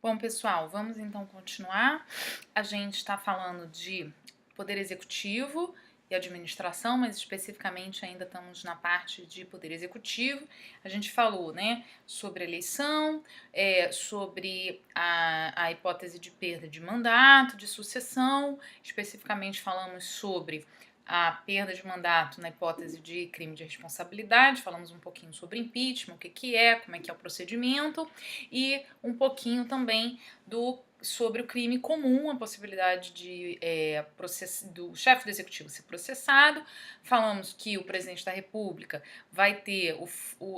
Bom, pessoal, vamos então continuar. A gente está falando de poder executivo e administração, mas especificamente ainda estamos na parte de poder executivo. A gente falou, né, sobre eleição, sobre a hipótese de perda de mandato, de sucessão. Especificamente falamos sobre a perda de mandato na hipótese de crime de responsabilidade, falamos um pouquinho sobre impeachment, o que é, como é que é o procedimento, e um pouquinho também sobre o crime comum, a possibilidade de do chefe do executivo ser processado. Falamos que o presidente da República vai ter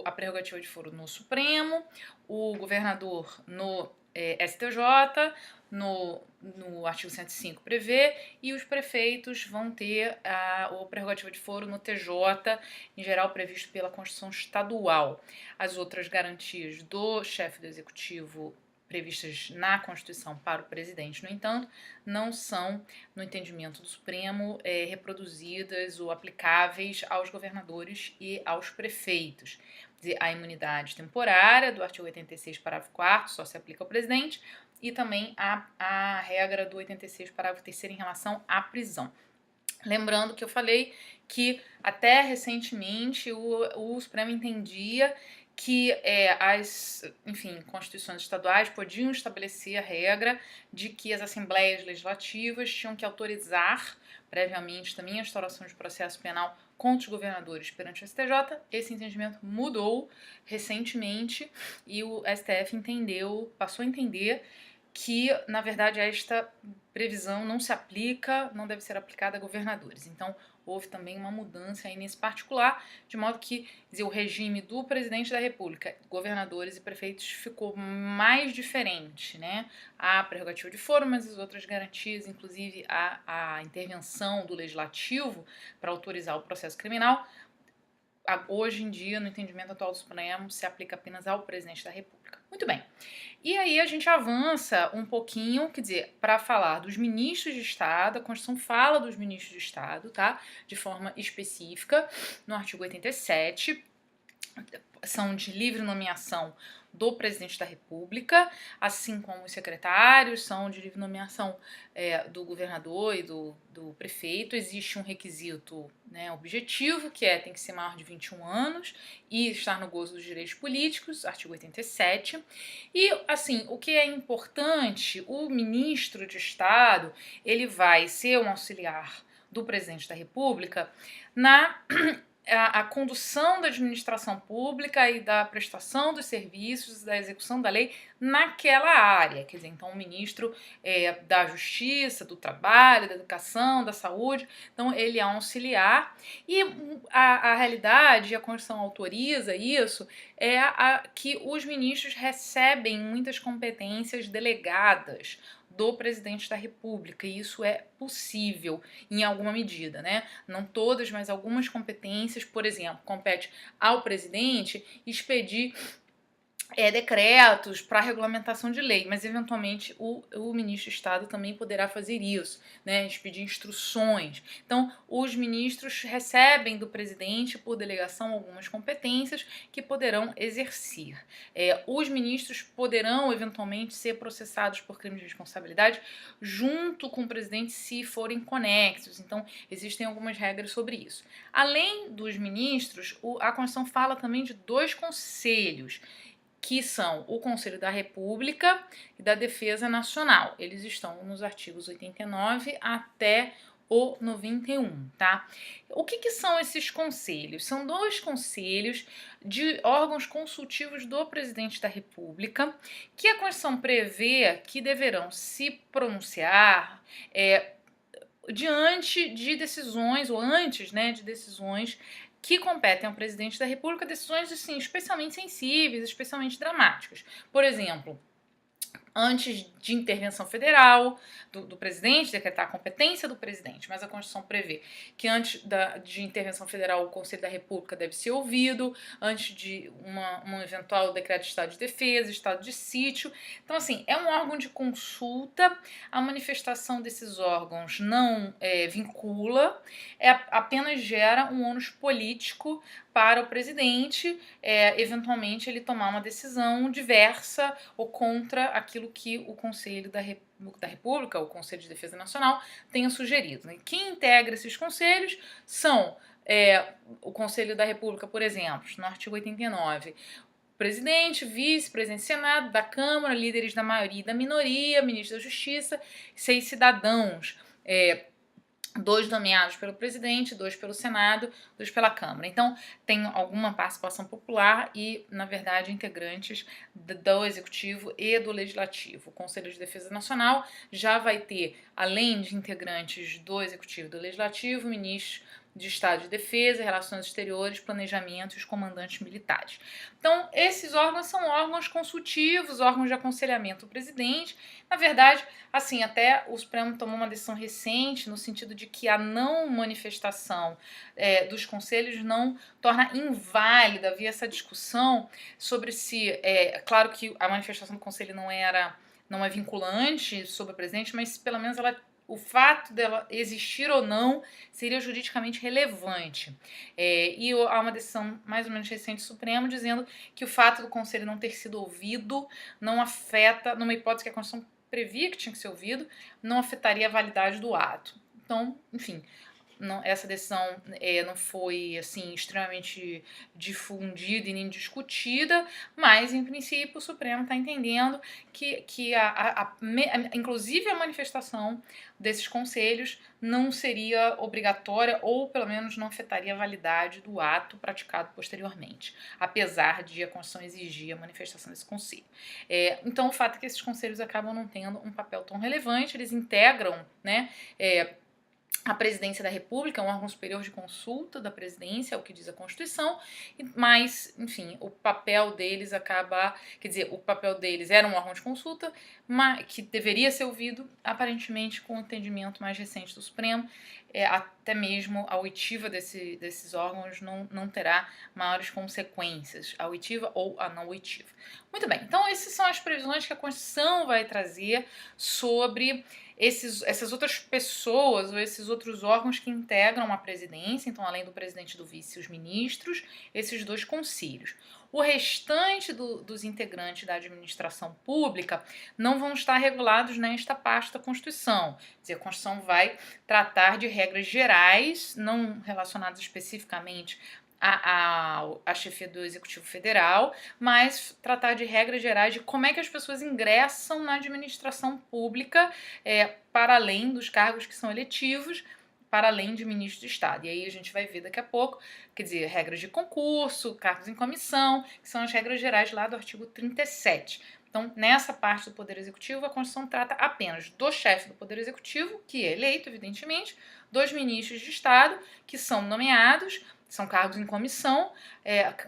a prerrogativa de foro no Supremo, o governador no STJ, no artigo 105 prevê, e os prefeitos vão ter a prerrogativa de foro no TJ, em geral previsto pela Constituição Estadual. As outras garantias do chefe do executivo previstas na Constituição para o presidente, no entanto, não são, no entendimento do Supremo, reproduzidas ou aplicáveis aos governadores e aos prefeitos. A imunidade temporária do artigo 86, parágrafo 4º, só se aplica ao presidente, e também a regra do 86, parágrafo 3º, em relação à prisão. Lembrando que eu falei que até recentemente o Supremo entendia que as constituições estaduais podiam estabelecer a regra de que as assembleias legislativas tinham que autorizar previamente também a instauração de processo penal contra os governadores perante o STJ. Esse entendimento mudou recentemente e o STF passou a entender que, na verdade, esta previsão não se aplica, não deve ser aplicada a governadores. Então, houve também uma mudança aí nesse particular, de modo que o regime do presidente da República, governadores e prefeitos ficou mais diferente, né? A prerrogativa de foro, mas as outras garantias, inclusive a intervenção do legislativo para autorizar o processo criminal, hoje em dia, no entendimento atual do Supremo, se aplica apenas ao presidente da República. Muito bem. E aí a gente avança um pouquinho, quer dizer, para falar dos ministros de Estado. A Constituição fala dos ministros de Estado, tá? De forma específica, no artigo 87, são de livre nomeação do presidente da República, assim como os secretários são de livre nomeação do governador e do prefeito. Existe um requisito, né, objetivo, que tem que ser maior de 21 anos e estar no gozo dos direitos políticos, artigo 87. E, assim, o que é importante, o ministro de Estado, ele vai ser um auxiliar do presidente da República na a condução da administração pública e da prestação dos serviços, da execução da lei naquela área. Quer dizer, então o ministro da Justiça, do Trabalho, da Educação, da Saúde, então ele é um auxiliar. E a realidade, a Constituição autoriza isso, que os ministros recebem muitas competências delegadas do presidente da República, e isso é possível em alguma medida, né? Não todas, mas algumas competências. Por exemplo, compete ao presidente expedir decretos para regulamentação de lei, mas eventualmente o ministro de Estado também poderá fazer isso, né, expedir instruções. Então, os ministros recebem do presidente, por delegação, algumas competências que poderão exercer. Os ministros poderão eventualmente ser processados por crime de responsabilidade junto com o presidente se forem conexos. Então, existem algumas regras sobre isso. Além dos ministros, a Constituição fala também de dois conselhos, que são o Conselho da República e da Defesa Nacional. Eles estão nos artigos 89 até o 91, tá? O que são esses conselhos? São dois conselhos de órgãos consultivos do presidente da República, que a Constituição prevê que deverão se pronunciar diante de decisões, ou antes, né, de decisões que competem ao presidente da República, decisões, assim, especialmente sensíveis, especialmente dramáticas. Por exemplo, antes de intervenção federal do presidente, decretar a competência do presidente, mas a Constituição prevê que antes de intervenção federal o Conselho da República deve ser ouvido, antes de um eventual decreto de estado de defesa, estado de sítio. Então, assim, é um órgão de consulta, a manifestação desses órgãos não vincula, apenas gera um ônus político para o presidente, eventualmente ele tomar uma decisão diversa ou contra aquilo aquilo que o Conselho da República, o Conselho de Defesa Nacional, tenha sugerido. Né? Quem integra esses conselhos são o Conselho da República, por exemplo, no artigo 89, presidente, vice-presidente do Senado, da Câmara, líderes da maioria e da minoria, ministro da Justiça, 6 cidadãos, 2 nomeados pelo presidente, 2 pelo Senado, 2 pela Câmara. Então, tem alguma participação popular e, na verdade, integrantes do Executivo e do Legislativo. O Conselho de Defesa Nacional já vai ter, além de integrantes do Executivo e do Legislativo, ministros de Estado de Defesa, Relações Exteriores, Planejamento e os comandantes militares. Então, esses órgãos são órgãos consultivos, órgãos de aconselhamento do presidente. Na verdade, assim, até o Supremo tomou uma decisão recente no sentido de que a não manifestação dos conselhos não torna inválida. Havia essa discussão sobre se... claro que a manifestação do conselho não é vinculante sobre o presidente, mas pelo menos o fato dela existir ou não seria juridicamente relevante. E há uma decisão mais ou menos recente do Supremo dizendo que o fato do Conselho não ter sido ouvido não afeta, numa hipótese que a Constituição previa que tinha que ser ouvido, não afetaria a validade do ato. Então, enfim, essa decisão não foi assim extremamente difundida e nem discutida, mas em princípio o Supremo está entendendo que inclusive a manifestação desses conselhos não seria obrigatória ou pelo menos não afetaria a validade do ato praticado posteriormente, apesar de a Constituição exigir a manifestação desse conselho. Então o fato é que esses conselhos acabam não tendo um papel tão relevante, eles integram, né, a Presidência da República é um órgão superior de consulta da presidência, é o que diz a Constituição, mas, enfim, o papel deles o papel deles era um órgão de consulta, mas que deveria ser ouvido, aparentemente, com o entendimento mais recente do Supremo, até mesmo a oitiva desses órgãos não terá maiores consequências, a oitiva ou a não oitiva. Muito bem, então essas são as previsões que a Constituição vai trazer sobre essas outras pessoas ou esses outros órgãos que integram a presidência, então além do presidente e do vice, os ministros, esses 2 conselhos. O restante dos integrantes da administração pública não vão estar regulados nesta parte da Constituição. Quer dizer, a Constituição vai tratar de regras gerais, não relacionadas especificamente a chefia do Executivo Federal, mas tratar de regras gerais de como é que as pessoas ingressam na administração pública para além dos cargos que são eletivos, para além de ministro de Estado. E aí a gente vai ver daqui a pouco, quer dizer, regras de concurso, cargos em comissão, que são as regras gerais lá do artigo 37. Então, nessa parte do Poder Executivo, a Constituição trata apenas do chefe do Poder Executivo, que é eleito, evidentemente, dos ministros de Estado, que são nomeados, são cargos em comissão,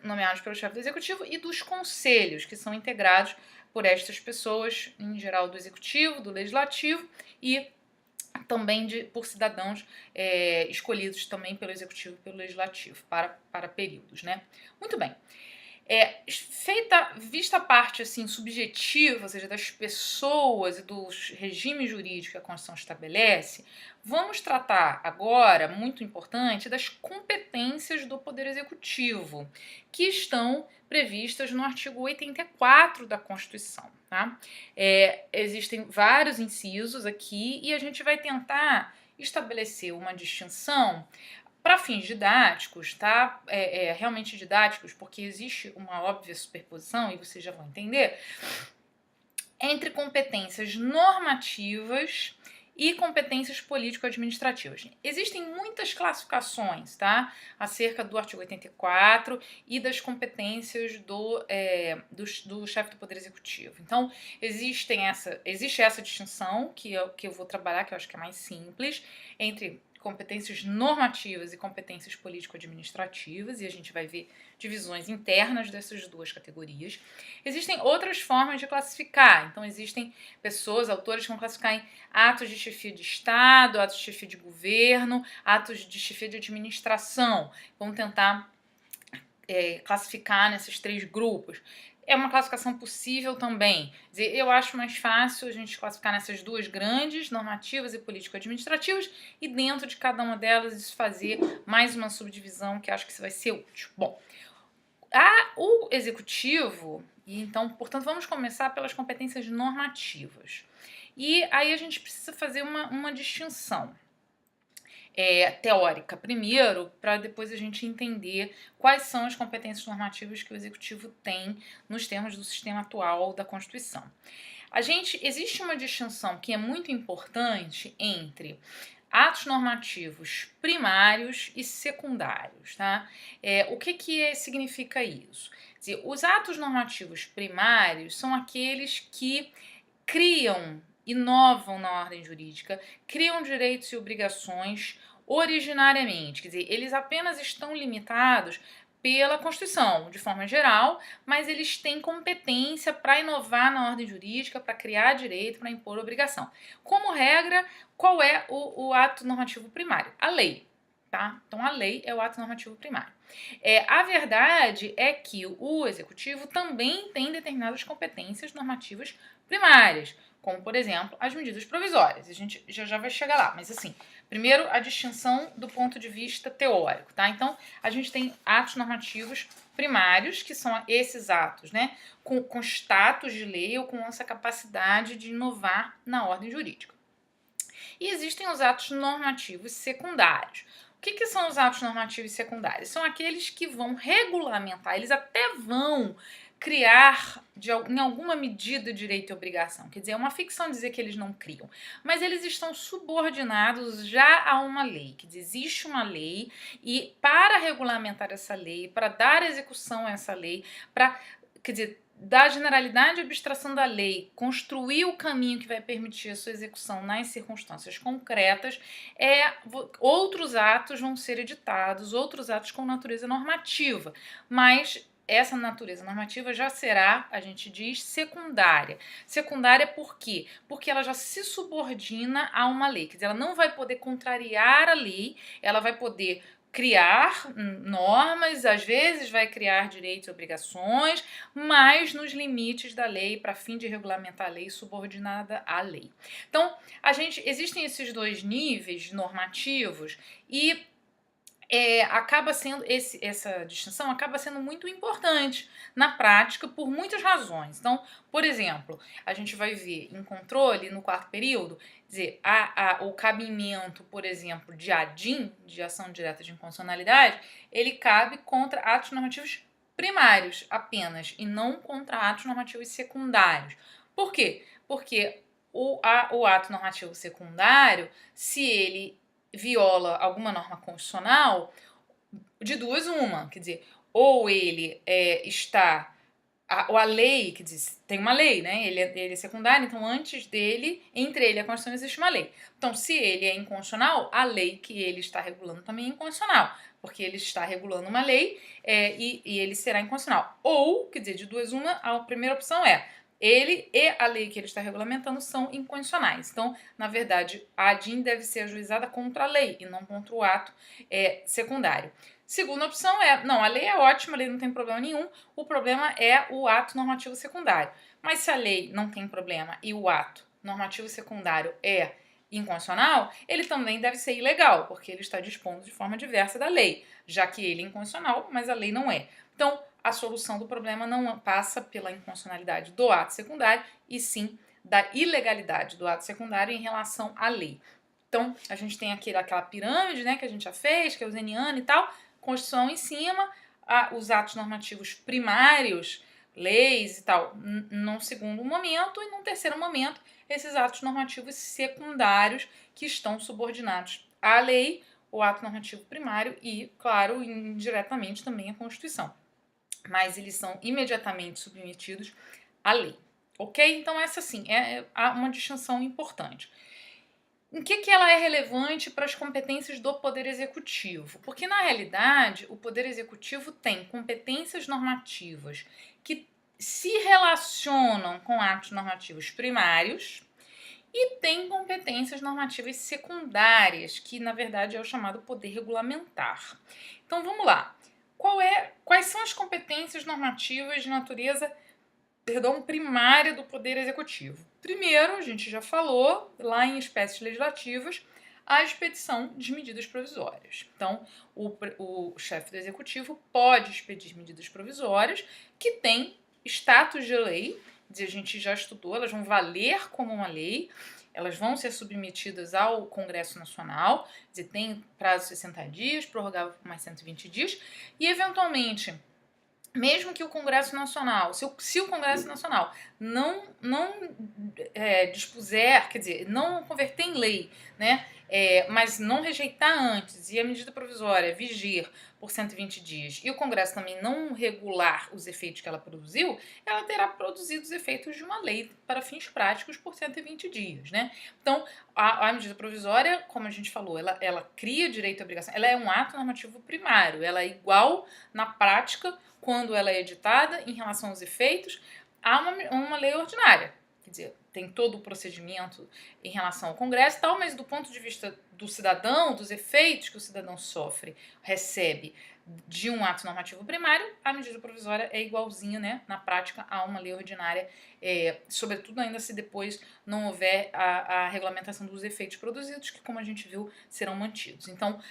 nomeados pelo chefe do Executivo, e dos conselhos, que são integrados por estas pessoas, em geral do Executivo, do Legislativo e também por cidadãos escolhidos também pelo Executivo e pelo Legislativo para períodos, né? Muito bem. Vista a parte assim, subjetiva, ou seja, das pessoas e dos regimes jurídicos que a Constituição estabelece, vamos tratar agora, muito importante, das competências do Poder Executivo, que estão previstas no artigo 84 da Constituição. Tá? Existem vários incisos aqui e a gente vai tentar estabelecer uma distinção para fins didáticos, tá? Realmente didáticos, porque existe uma óbvia superposição, e vocês já vão entender, entre competências normativas e competências político-administrativas. Existem muitas classificações, tá? Acerca do artigo 84 e das competências do chefe do Poder Executivo. Então, existe essa distinção que eu vou trabalhar, que eu acho que é mais simples, entre competências normativas e competências político-administrativas, e a gente vai ver divisões internas dessas 2 categorias. Existem outras formas de classificar, então existem autores que vão classificar em atos de chefia de Estado, atos de chefia de governo, atos de chefia de administração. Vão tentar classificar nesses 3 grupos. É uma classificação possível também. Quer dizer, eu acho mais fácil a gente classificar nessas 2 grandes, normativas e político-administrativas, e dentro de cada uma delas fazer mais uma subdivisão que acho que isso vai ser útil. Bom, o Executivo, Então, portanto, vamos começar pelas competências normativas. E aí a gente precisa fazer uma distinção teórica primeiro, para depois a gente entender quais são as competências normativas que o Executivo tem nos termos do sistema atual da Constituição. Existe uma distinção que é muito importante entre atos normativos primários e secundários, tá? O que significa isso? Quer dizer, os atos normativos primários são aqueles que criam, inovam na ordem jurídica, criam direitos e obrigações originariamente, quer dizer, eles apenas estão limitados pela Constituição, de forma geral, mas eles têm competência para inovar na ordem jurídica, para criar direito, para impor obrigação. Como regra, qual é o ato normativo primário? A lei. Tá? Então, a lei é o ato normativo primário. A verdade é que o Executivo também tem determinadas competências normativas primárias, como, por exemplo, as medidas provisórias. A gente já vai chegar lá, mas assim, primeiro a distinção do ponto de vista teórico, tá? Então, a gente tem atos normativos primários, que são esses atos, né, com status de lei ou com essa capacidade de inovar na ordem jurídica. E existem os atos normativos secundários. O que são os atos normativos secundários? São aqueles que vão regulamentar, eles até vão criar, em alguma medida, direito e obrigação. Quer dizer, é uma ficção dizer que eles não criam, mas eles estão subordinados já a uma lei. Quer dizer, existe uma lei e para regulamentar essa lei, para dar execução a essa lei, quer dizer, da generalidade e abstração da lei, construir o caminho que vai permitir a sua execução nas circunstâncias concretas, outros atos vão ser editados, outros atos com natureza normativa, mas essa natureza normativa já será, a gente diz, secundária. Secundária por quê? Porque ela já se subordina a uma lei, quer dizer, ela não vai poder contrariar a lei, ela vai poder criar normas, às vezes vai criar direitos e obrigações, mas nos limites da lei, para fim de regulamentar a lei, subordinada à lei. Então, existem esses dois níveis normativos e acaba sendo essa distinção acaba sendo muito importante na prática por muitas razões. Então, por exemplo, a gente vai ver em controle no quarto período, dizer, o cabimento, por exemplo, de ADIM, de ação direta de inconstitucionalidade, ele cabe contra atos normativos primários apenas e não contra atos normativos secundários. Por quê? Porque o ato normativo secundário, se ele viola alguma norma constitucional, de duas uma, quer dizer, ou ele está... a lei, quer dizer, tem uma lei, né? Ele é secundário, então antes dele, entre ele e a Constituição, existe uma lei. Então, se ele é inconstitucional, a lei que ele está regulando também é inconstitucional, porque ele está regulando uma lei e ele será inconstitucional. Ou, quer dizer, de duas uma, a primeira opção é ele e a lei que ele está regulamentando são inconstitucionais. Então, na verdade, a ADIM deve ser ajuizada contra a lei e não contra o ato secundário. Segunda opção não, a lei é ótima, a lei não tem problema nenhum, o problema é o ato normativo secundário. Mas se a lei não tem problema e o ato normativo secundário é inconstitucional, ele também deve ser ilegal, porque ele está dispondo de forma diversa da lei, já que ele é inconstitucional, mas a lei não é. Então, a solução do problema não passa pela inconstitucionalidade do ato secundário, e sim da ilegalidade do ato secundário em relação à lei. Então, a gente tem aquela pirâmide, né, que a gente já fez, que é o zeniano e tal, Constituição em cima, os atos normativos primários, leis e tal, num segundo momento, e num terceiro momento, esses atos normativos secundários que estão subordinados à lei, o ato normativo primário e, claro, indiretamente também à Constituição. Mas eles são imediatamente submetidos à lei, ok? Então essa sim é uma distinção importante. Em que ela é relevante para as competências do Poder Executivo? Porque, na realidade, o Poder Executivo tem competências normativas que se relacionam com atos normativos primários e tem competências normativas secundárias, que, na verdade, é o chamado poder regulamentar. Então, vamos lá. Quais são as competências normativas de natureza primária do Poder Executivo? Primeiro, a gente já falou, lá em espécies legislativas, a expedição de medidas provisórias. Então, o chefe do Executivo pode expedir medidas provisórias que têm status de lei, quer dizer, a gente já estudou, elas vão valer como uma lei, elas vão ser submetidas ao Congresso Nacional, quer dizer, tem prazo de 60 dias, prorrogável por mais 120 dias, e eventualmente, mesmo que o Congresso Nacional, se o Congresso Nacional não dispuser, quer dizer, não converter em lei, né, mas não rejeitar antes e a medida provisória vigir por 120 dias e o Congresso também não regular os efeitos que ela produziu, ela terá produzido os efeitos de uma lei para fins práticos por 120 dias, né? Então, a medida provisória, como a gente falou, ela cria direito e obrigação, ela é um ato normativo primário, ela é igual na prática quando ela é editada em relação aos efeitos a uma lei ordinária. Quer dizer, tem todo o procedimento em relação ao Congresso e tal, mas do ponto de vista do cidadão, dos efeitos que o cidadão sofre, recebe de um ato normativo primário, a medida provisória é igualzinha, né, na prática, a uma lei ordinária, sobretudo ainda se depois não houver a regulamentação dos efeitos produzidos, que, como a gente viu, serão mantidos. Então,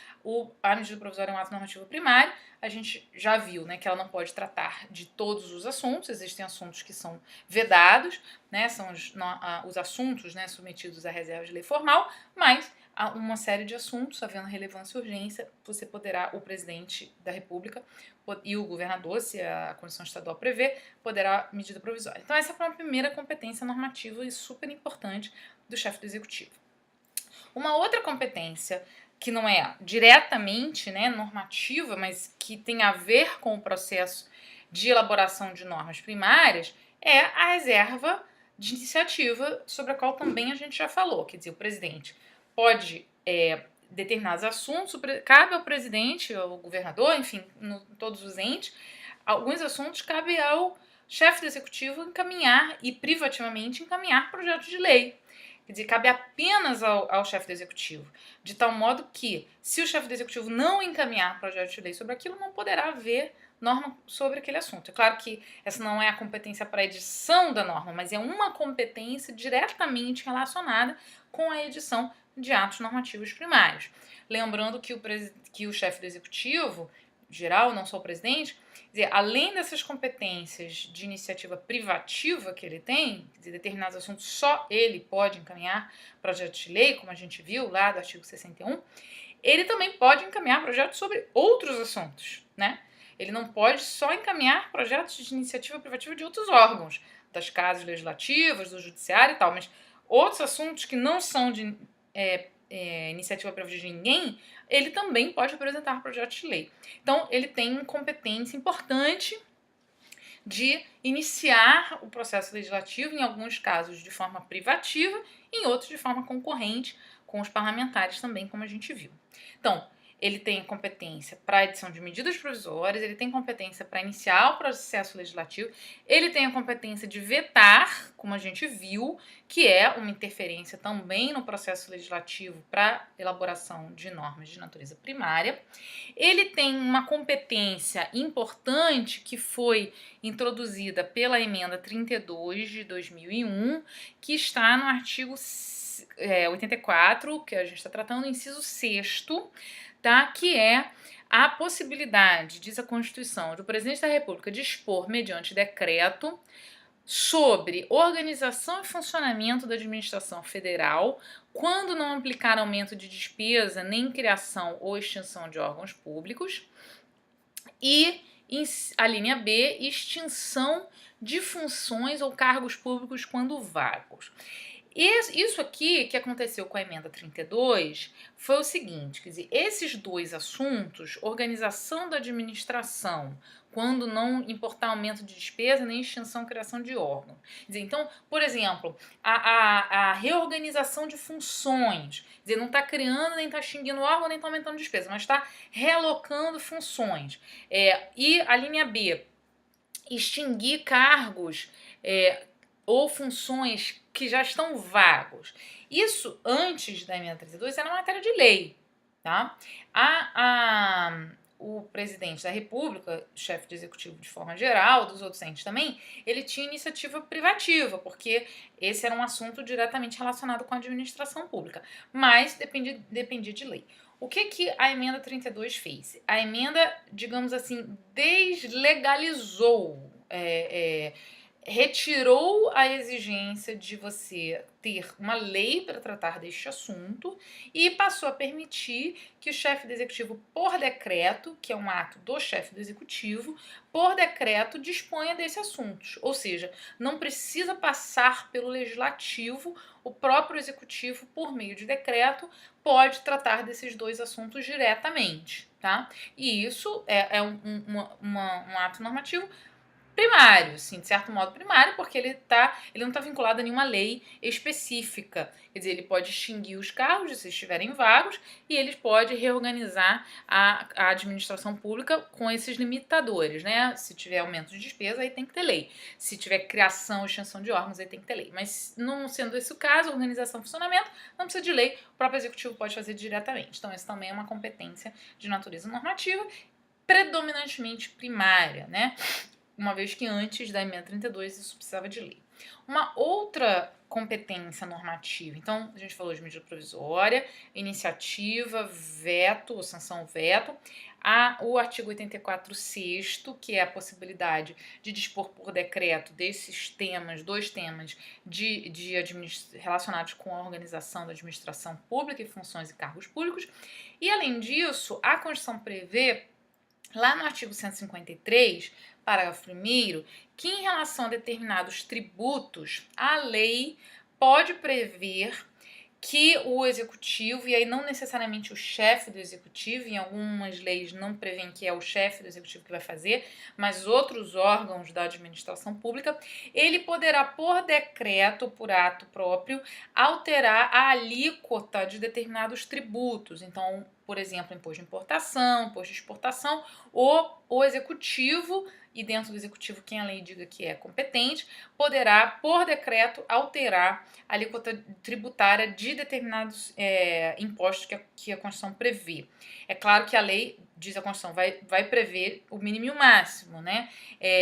a medida provisória é um ato normativo primário, a gente já viu, né, que ela não pode tratar de todos os assuntos, existem assuntos que são vedados, né, são os assuntos, né, submetidos à reserva de lei formal, mas há uma série de assuntos, havendo relevância e urgência, você poderá, o presidente da República e o governador, se a Constituição Estadual prevê, poderá medida provisória. Então essa foi uma primeira competência normativa e super importante do chefe do Executivo. Uma outra competência que não é diretamente, né, normativa, mas que tem a ver com o processo de elaboração de normas primárias, é a reserva de iniciativa, sobre a qual também a gente já falou. Quer dizer, o presidente pode determinados assuntos, cabe ao presidente, ao governador, enfim, todos os entes, alguns assuntos cabe ao chefe do executivo encaminhar e privativamente encaminhar projetos de lei. Quer dizer, cabe apenas ao chefe do executivo, de tal modo que, se o chefe do executivo não encaminhar projeto de lei sobre aquilo, não poderá haver norma sobre aquele assunto. É claro que essa não é a competência para a edição da norma, mas é uma competência diretamente relacionada com a edição de atos normativos primários. Lembrando que o chefe do executivo, geral, não só o presidente, quer dizer, além dessas competências de iniciativa privativa que ele tem, quer dizer, determinados assuntos só ele pode encaminhar projetos de lei, como a gente viu lá do artigo 61, ele também pode encaminhar projetos sobre outros assuntos, né? Ele não pode só encaminhar projetos de iniciativa privativa de outros órgãos, das casas legislativas, do judiciário e tal, mas outros assuntos que não são de iniciativa privativa de ninguém, ele também pode apresentar projetos de lei. Então, ele tem competência importante de iniciar o processo legislativo, em alguns casos de forma privativa, em outros de forma concorrente, com os parlamentares também, como a gente viu. Então, ele tem competência para a edição de medidas provisórias, ele tem competência para iniciar o processo legislativo, ele tem a competência de vetar, como a gente viu, que é uma interferência também no processo legislativo para elaboração de normas de natureza primária. Ele tem uma competência importante que foi introduzida pela emenda 32 de 2001, que está no artigo 84, que a gente está tratando, inciso 6º, tá? Que é a possibilidade, diz a Constituição, do presidente da República dispor, mediante decreto, sobre organização e funcionamento da administração federal, quando não implicar aumento de despesa, nem criação ou extinção de órgãos públicos, e a linha B, extinção de funções ou cargos públicos quando vagos. Isso aqui que aconteceu com a emenda 32 foi o seguinte, quer dizer, esses dois assuntos, organização da administração, quando não importar aumento de despesa, nem extinção, criação de órgão. Quer dizer, então, por exemplo, a reorganização de funções, quer dizer, não está criando, nem está extinguindo órgão, nem está aumentando despesa, mas está realocando funções. E a linha B, extinguir cargos ou funções que já estão vagos. Isso, antes da emenda 32, era uma matéria de lei, tá? O presidente da República, chefe de executivo de forma geral, dos outros entes também, ele tinha iniciativa privativa, porque esse era um assunto diretamente relacionado com a administração pública, mas dependia de lei. O que a emenda 32 fez? A emenda, digamos assim, deslegalizou retirou a exigência de você ter uma lei para tratar deste assunto e passou a permitir que o chefe do executivo, por decreto, que é um ato do chefe do executivo, por decreto disponha desses assuntos. Ou seja, não precisa passar pelo legislativo, o próprio executivo, por meio de decreto, pode tratar desses dois assuntos diretamente, tá? E isso é um ato normativo primário, sim, de certo modo primário, porque ele não está vinculado a nenhuma lei específica. Quer dizer, ele pode extinguir os cargos se estiverem vagos e ele pode reorganizar a administração pública com esses limitadores, né? Se tiver aumento de despesa, aí tem que ter lei. Se tiver criação ou extinção de órgãos, aí tem que ter lei. Mas não sendo esse o caso, organização e funcionamento, não precisa de lei, o próprio executivo pode fazer diretamente. Então, isso também é uma competência de natureza normativa, predominantemente primária, né? Uma vez que antes da emenda 32 isso precisava de lei. Uma outra competência normativa, então a gente falou de medida provisória, iniciativa, veto ou sanção veto, o artigo 84 sexto, que é a possibilidade de dispor por decreto desses temas, dois temas relacionados com a organização da administração pública e funções e cargos públicos, e além disso, a Constituição prevê, lá no artigo 153, parágrafo 1º, que em relação a determinados tributos, a lei pode prever que o executivo, e aí não necessariamente o chefe do executivo, em algumas leis não prevêem que é o chefe do executivo que vai fazer, mas outros órgãos da administração pública, ele poderá, por decreto, por ato próprio, alterar a alíquota de determinados tributos. Então, por exemplo, imposto de importação, imposto de exportação, o executivo, e dentro do executivo quem a lei diga que é competente, poderá, por decreto, alterar a alíquota tributária de determinados impostos que a Constituição prevê. É claro que a lei, diz a Constituição, vai prever o mínimo e o máximo, né?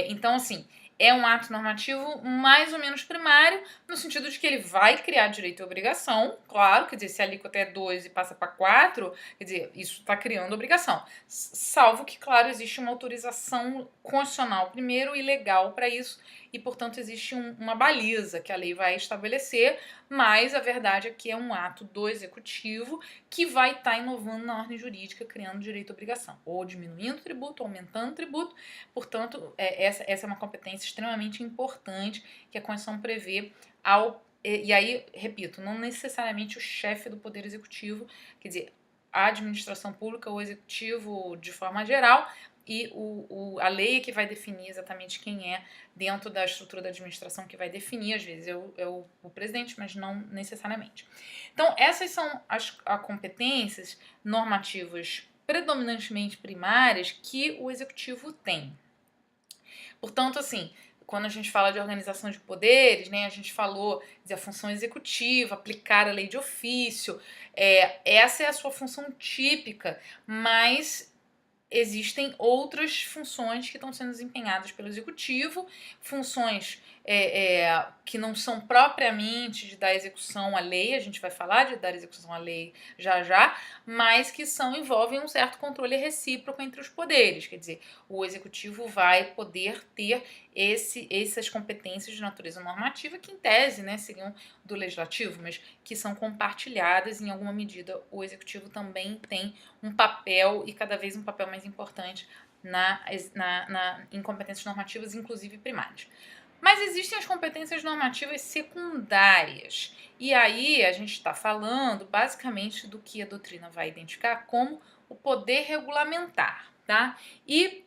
Então, assim, é um ato normativo mais ou menos primário, no sentido de que ele vai criar direito e obrigação, claro, quer dizer, se a alíquota é 2 e passa para 4, quer dizer, isso está criando obrigação. Salvo que, claro, existe uma autorização constitucional primeiro e legal para isso, e, portanto, existe uma baliza que a lei vai estabelecer, mas a verdade é que é um ato do executivo que vai estar inovando na ordem jurídica, criando direito e obrigação, ou diminuindo o tributo, aumentando o tributo. Portanto, essa é uma competência extremamente importante que a Constituição prevê e aí, repito, não necessariamente o chefe do Poder Executivo, quer dizer, a administração pública, o executivo de forma geral, e a lei é que vai definir exatamente quem é dentro da estrutura da administração que vai definir, às vezes é o presidente, mas não necessariamente. Então, essas são as competências normativas predominantemente primárias que o executivo tem. Portanto, assim, quando a gente fala de organização de poderes, né, a gente falou da função executiva, aplicar a lei de ofício, essa é a sua função típica, mas existem outras funções que estão sendo desempenhadas pelo executivo, funções que não são propriamente de dar execução à lei, a gente vai falar de dar execução à lei já, mas que envolvem um certo controle recíproco entre os poderes, quer dizer, o executivo vai poder ter essas competências de natureza normativa que, em tese, né, seriam do legislativo, mas que são compartilhadas em alguma medida. O executivo também tem um papel, e cada vez um papel mais importante em competências normativas, inclusive primárias. Mas existem as competências normativas secundárias. E aí a gente está falando basicamente do que a doutrina vai identificar como o poder regulamentar, tá? E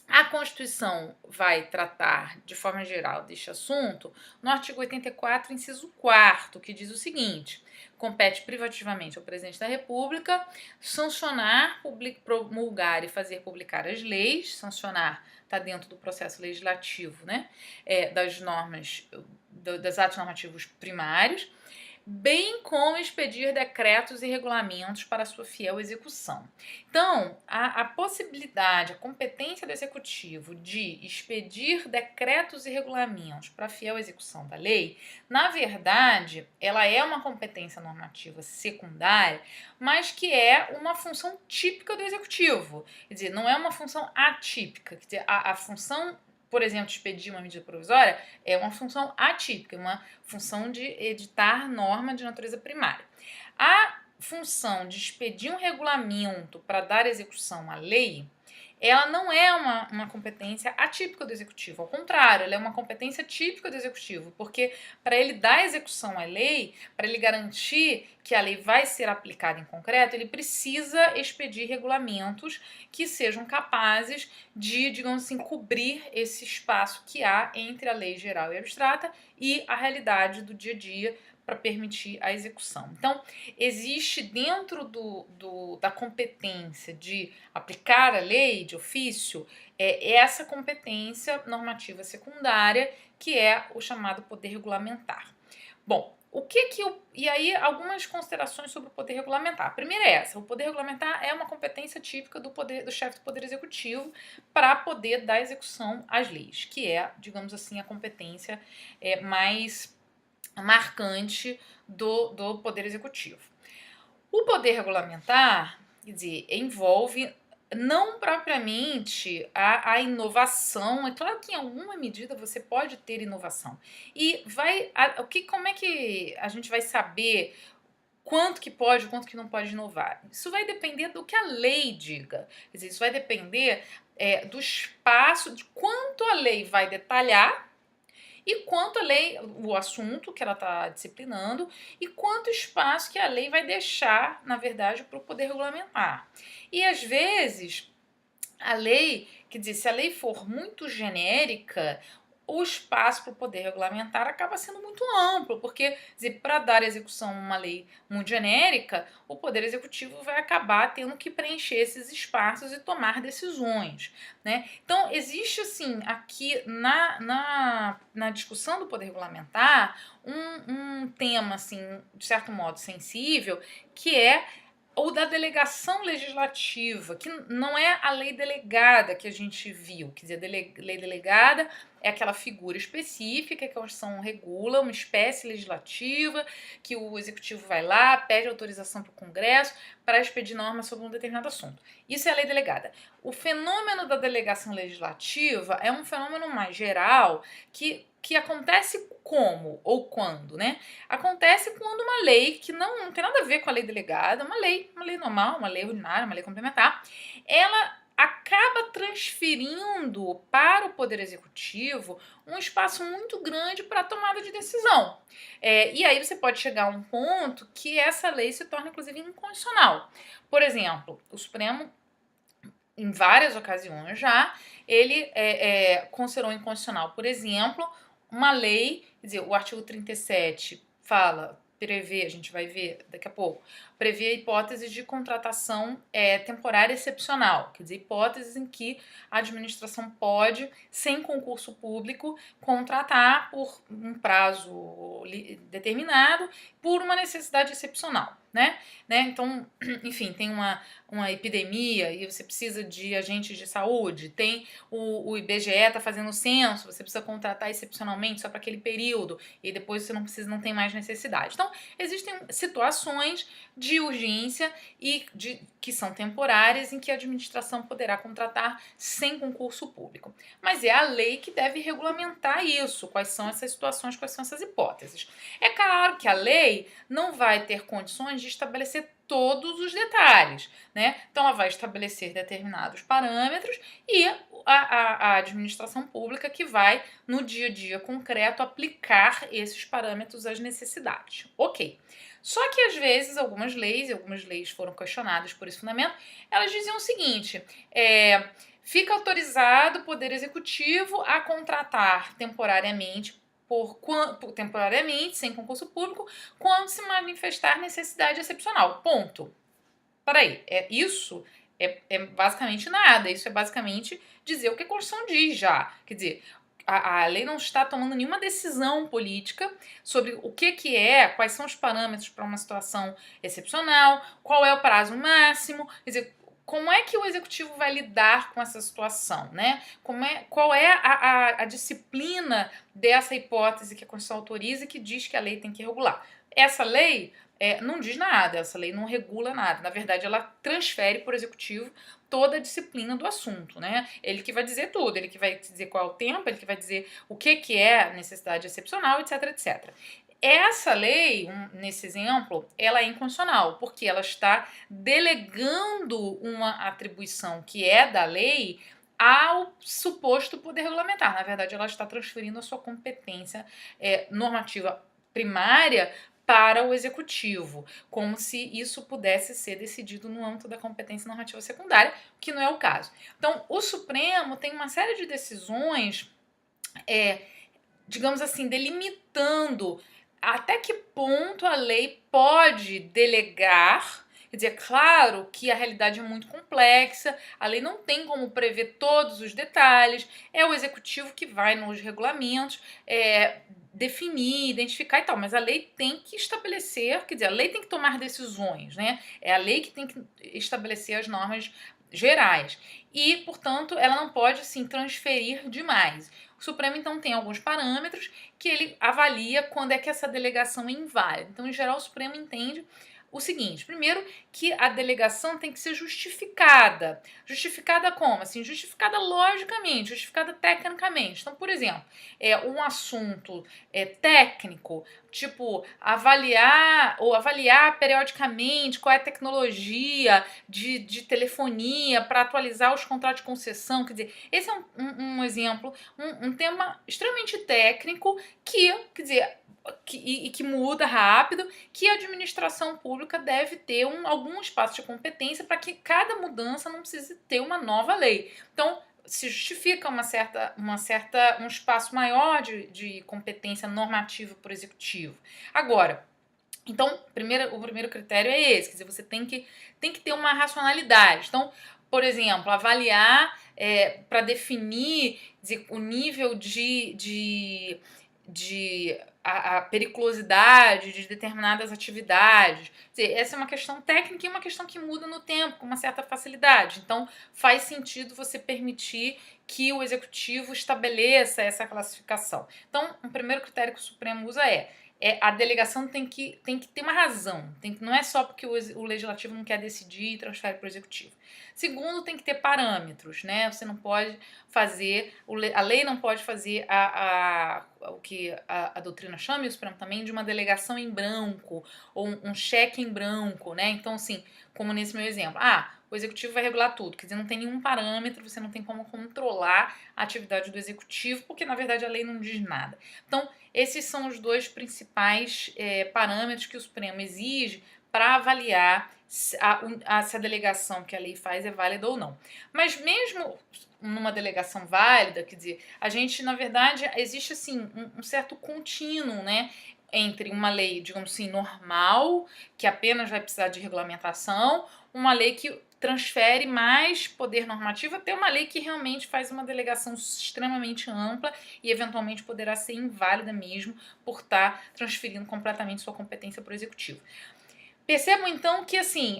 a Constituição vai tratar, de forma geral, deste assunto no artigo 84, inciso 4º, que diz o seguinte: compete privativamente ao presidente da República sancionar, promulgar e fazer publicar as leis. Sancionar está dentro do processo legislativo, né? Das normas, dos atos normativos primários, bem como expedir decretos e regulamentos para sua fiel execução. Então, a possibilidade, a competência do executivo de expedir decretos e regulamentos para a fiel execução da lei, na verdade, ela é uma competência normativa secundária, mas que é uma função típica do executivo. Quer dizer, não é uma função atípica. Quer dizer, a função por exemplo, expedir uma medida provisória é uma função atípica, uma função de editar norma de natureza primária. A função de expedir um regulamento para dar execução à lei, ela não é uma competência atípica do executivo, ao contrário, ela é uma competência típica do executivo, porque para ele dar execução à lei, para ele garantir que a lei vai ser aplicada em concreto, ele precisa expedir regulamentos que sejam capazes de, digamos assim, cobrir esse espaço que há entre a lei geral e abstrata e a realidade do dia a dia para permitir a execução. Então, existe dentro da competência de aplicar a lei de ofício essa competência normativa secundária, que é o chamado poder regulamentar. Bom, e aí algumas considerações sobre o poder regulamentar. A primeira é essa: o poder regulamentar é uma competência típica do chefe do Poder Executivo para poder dar execução às leis, que é, digamos assim, a competência mais marcante do Poder Executivo. O poder regulamentar, quer dizer, envolve não propriamente a inovação. É claro que em alguma medida você pode ter inovação. E como é que a gente vai saber quanto que pode, quanto que não pode inovar? Isso vai depender do que a lei diga. Quer dizer, isso vai depender do espaço, de quanto a lei vai detalhar e quanto a lei, o assunto que ela está disciplinando, e quanto espaço que a lei vai deixar, na verdade, para o poder regulamentar. E às vezes, a lei, quer dizer, se a lei for muito genérica, o espaço para o poder regulamentar acaba sendo muito amplo, porque para dar execução a uma lei muito genérica, o Poder Executivo vai acabar tendo que preencher esses espaços e tomar decisões, né? Então, existe, assim, aqui na discussão do poder regulamentar, um tema, assim, de certo modo sensível, que é ou da delegação legislativa, que não é a lei delegada que a gente viu. Quer dizer, a lei delegada é aquela figura específica que a Constituição regula, uma espécie legislativa, que o Executivo vai lá, pede autorização para o Congresso para expedir normas sobre um determinado assunto. Isso é a lei delegada. O fenômeno da delegação legislativa é um fenômeno mais geral que acontece como ou quando, né? Acontece quando uma lei que não tem nada a ver com a lei delegada, uma lei normal, uma lei ordinária, uma lei complementar, ela acaba transferindo para o Poder Executivo um espaço muito grande para a tomada de decisão. E aí você pode chegar a um ponto que essa lei se torna, inclusive, inconstitucional. Por exemplo, o Supremo, em várias ocasiões já, ele considerou inconstitucional, por exemplo, uma lei, quer dizer, o artigo 37 prevê, a gente vai ver daqui a pouco, prevê a hipótese de contratação temporária excepcional, quer dizer, hipóteses em que a administração pode, sem concurso público, contratar por um prazo determinado, por uma necessidade excepcional, né? Então, enfim, tem uma epidemia e você precisa de agentes de saúde, tem o IBGE está fazendo o censo, você precisa contratar excepcionalmente só para aquele período e depois você não tem mais necessidade. Então, existem situações de urgência que são temporárias em que a administração poderá contratar sem concurso público. Mas é a lei que deve regulamentar isso, quais são essas situações, quais são essas hipóteses. É claro que a lei não vai ter condições de estabelecer todos os detalhes, né? Então ela vai estabelecer determinados parâmetros e a administração pública que vai, no dia a dia concreto, aplicar esses parâmetros às necessidades. Ok. Só que às vezes algumas leis foram questionadas por esse fundamento, elas diziam o seguinte: fica autorizado o Poder Executivo a contratar temporariamente, sem concurso público, quando se manifestar necessidade excepcional. Ponto. Peraí, isso é basicamente nada. Isso é basicamente dizer o que a Constituição diz já. Quer dizer, a lei não está tomando nenhuma decisão política sobre o que quais são os parâmetros para uma situação excepcional, qual é o prazo máximo, quer dizer, como é que o Executivo vai lidar com essa situação, né? Qual é a disciplina dessa hipótese que a Constituição autoriza e que diz que a lei tem que regular? Essa lei, não diz nada, essa lei não regula nada. Na verdade, ela transfere para o executivo toda a disciplina do assunto, né? Ele que vai dizer tudo, ele que vai dizer qual é o tempo, ele que vai dizer o que é necessidade excepcional, etc, etc. Essa lei, nesse exemplo, ela é inconstitucional, porque ela está delegando uma atribuição que é da lei ao suposto poder regulamentar. Na verdade, ela está transferindo a sua competência normativa primária para o executivo, como se isso pudesse ser decidido no âmbito da competência normativa secundária, que não é o caso. Então, o Supremo tem uma série de decisões, digamos assim, delimitando até que ponto a lei pode delegar. Quer dizer, é claro que a realidade é muito complexa, a lei não tem como prever todos os detalhes, é o executivo que vai nos regulamentos definir, identificar e tal, mas a lei tem que estabelecer, quer dizer, a lei tem que tomar decisões, né? É a lei que tem que estabelecer as normas gerais e, portanto, ela não pode, assim, transferir demais. O Supremo, então, tem alguns parâmetros que ele avalia quando é que essa delegação é inválida. Então, em geral, o Supremo entende o seguinte: primeiro, que a delegação tem que ser justificada. Justificada como? Assim, justificada logicamente, justificada tecnicamente. Então, por exemplo, um assunto técnico, tipo avaliar periodicamente qual é a tecnologia de telefonia para atualizar os contratos de concessão. Quer dizer, esse é um exemplo, um tema extremamente técnico que, quer dizer, que muda rápido, que a administração pública deve ter algum espaço de competência para que cada mudança não precise ter uma nova lei. Então, se justifica um espaço maior de competência normativa para o executivo. Agora, então, o primeiro critério é esse, quer dizer, você tem que ter uma racionalidade. Então, por exemplo, avaliar para definir, dizer, o nível a periculosidade de determinadas atividades. Quer dizer, essa é uma questão técnica e uma questão que muda no tempo, com uma certa facilidade. Então, faz sentido você permitir que o executivo estabeleça essa classificação. Então, o primeiro critério que o Supremo usa a delegação tem que ter uma razão. Não é só porque o legislativo não quer decidir e transfere para o executivo. Segundo, tem que ter parâmetros, né? Você não pode fazer, a lei não pode fazer o que a doutrina chama, e o Supremo também, de uma delegação em branco, ou um cheque em branco, né? Então, assim, como nesse meu exemplo, o executivo vai regular tudo, quer dizer, não tem nenhum parâmetro, você não tem como controlar a atividade do executivo, porque na verdade a lei não diz nada. Então, esses são os dois principais parâmetros que o Supremo exige para avaliar se a delegação que a lei faz é válida ou não. Mas mesmo numa delegação válida, quer dizer, a gente, na verdade, existe assim um certo contínuo, né, entre uma lei, digamos assim, normal, que apenas vai precisar de regulamentação, uma lei que transfere mais poder normativo até uma lei que realmente faz uma delegação extremamente ampla e eventualmente poderá ser inválida mesmo por estar transferindo completamente sua competência para o executivo. Percebam então que assim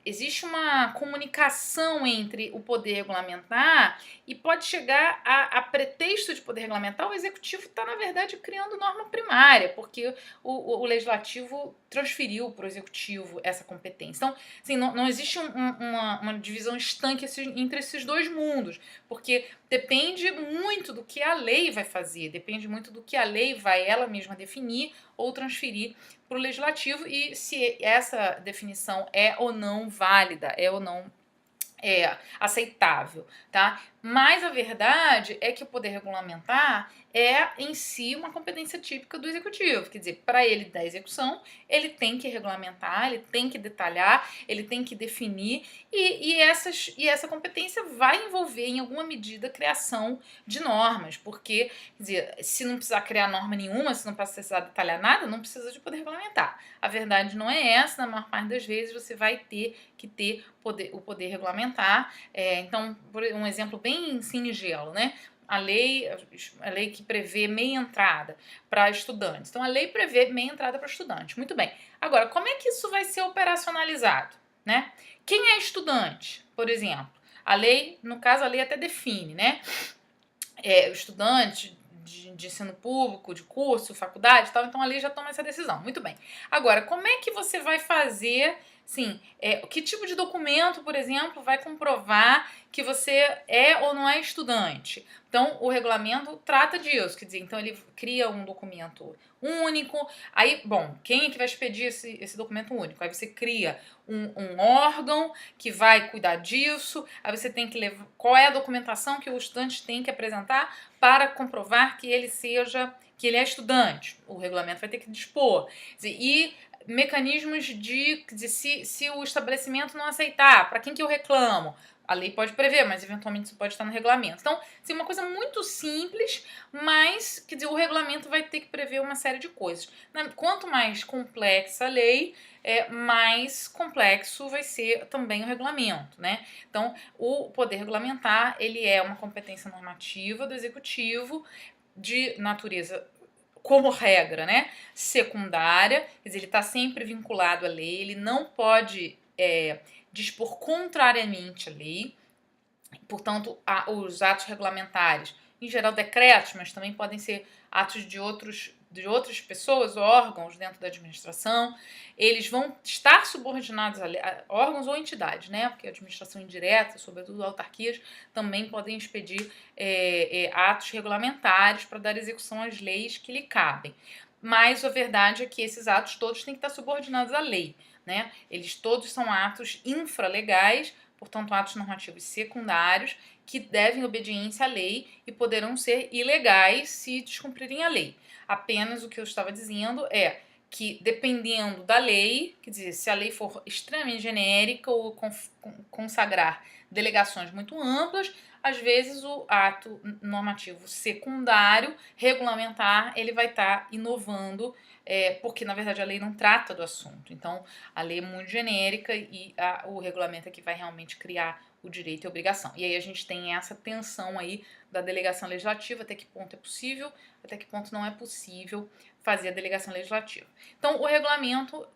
existe uma comunicação entre o poder regulamentar e pode chegar a pretexto de poder regulamentar, o executivo está, na verdade, criando norma primária, porque o legislativo transferiu para o executivo essa competência. Então, assim, não existe uma divisão estanque entre esses dois mundos, porque depende muito do que a lei vai fazer, depende muito do que a lei vai ela mesma definir ou transferir para o legislativo e se essa definição é ou não válida, é ou não aceitável, tá? Mas a verdade é que o poder regulamentar é em si uma competência típica do executivo, quer dizer, para ele dar execução, ele tem que regulamentar, ele tem que detalhar, ele tem que definir e essa competência vai envolver em alguma medida a criação de normas, porque, quer dizer, se não precisar criar norma nenhuma, se não precisar detalhar nada, não precisa de poder regulamentar. A verdade não é essa, na maior parte das vezes você vai ter que ter o poder regulamentar. Então, por um exemplo bem singelo, né? A lei que prevê meia entrada para estudantes. Então, a lei prevê meia entrada para estudantes. Muito bem. Agora, como é que isso vai ser operacionalizado, né? Quem é estudante, por exemplo? A lei, no caso, a lei até define, né? O estudante de ensino público, de curso, faculdade e tal, então a lei já toma essa decisão. Muito bem. Agora, como é que você vai fazer, sim, que tipo de documento, por exemplo, vai comprovar que você é ou não é estudante? Então, o regulamento trata disso, quer dizer, então ele cria um documento único, aí, bom, quem é que vai expedir esse documento único? Aí você cria um órgão que vai cuidar disso, aí você tem que levar, qual é a documentação que o estudante tem que apresentar para comprovar que ele é estudante. O regulamento vai ter que dispor. E mecanismos de se o estabelecimento não aceitar, para quem que eu reclamo? A lei pode prever, mas eventualmente isso pode estar no regulamento. Então, assim, uma coisa muito simples, mas, quer dizer, o regulamento vai ter que prever uma série de coisas. Quanto mais complexa a lei, mais complexo vai ser também o regulamento, né? Então, o poder regulamentar, ele é uma competência normativa do executivo de natureza, como regra, né, secundária, quer dizer, ele está sempre vinculado à lei, ele não pode dispor contrariamente à lei, portanto, os atos regulamentares, em geral decretos, mas também podem ser atos de outras pessoas, órgãos dentro da administração, eles vão estar subordinados a órgãos ou entidades, né? Porque a administração indireta, sobretudo autarquias, também podem expedir atos regulamentares para dar execução às leis que lhe cabem. Mas a verdade é que esses atos todos têm que estar subordinados à lei, né? Eles todos são atos infralegais, portanto, atos normativos secundários que devem obediência à lei e poderão ser ilegais se descumprirem a lei. Apenas o que eu estava dizendo é que, dependendo da lei, quer dizer, se a lei for extremamente genérica ou consagrar delegações muito amplas, às vezes o ato normativo secundário, regulamentar, ele vai estar inovando, porque na verdade a lei não trata do assunto. Então, a lei é muito genérica e o regulamento é que vai realmente criar o direito e a obrigação. E aí a gente tem essa tensão aí da delegação legislativa, até que ponto é possível, até que ponto não é possível fazer a delegação legislativa. Então, o regulamento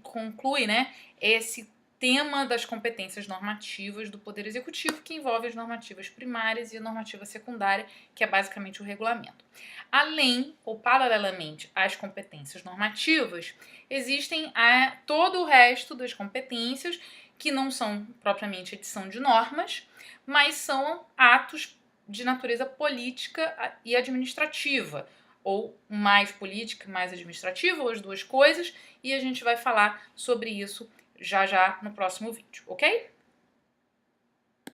conclui, né, esse tema das competências normativas do Poder Executivo, que envolve as normativas primárias e a normativa secundária, que é basicamente o regulamento. Além, ou paralelamente às competências normativas, existem todo o resto das competências que não são propriamente edição de normas, mas são atos de natureza política e administrativa, ou mais política, mais administrativa, ou as duas coisas, e a gente vai falar sobre isso já já no próximo vídeo, ok?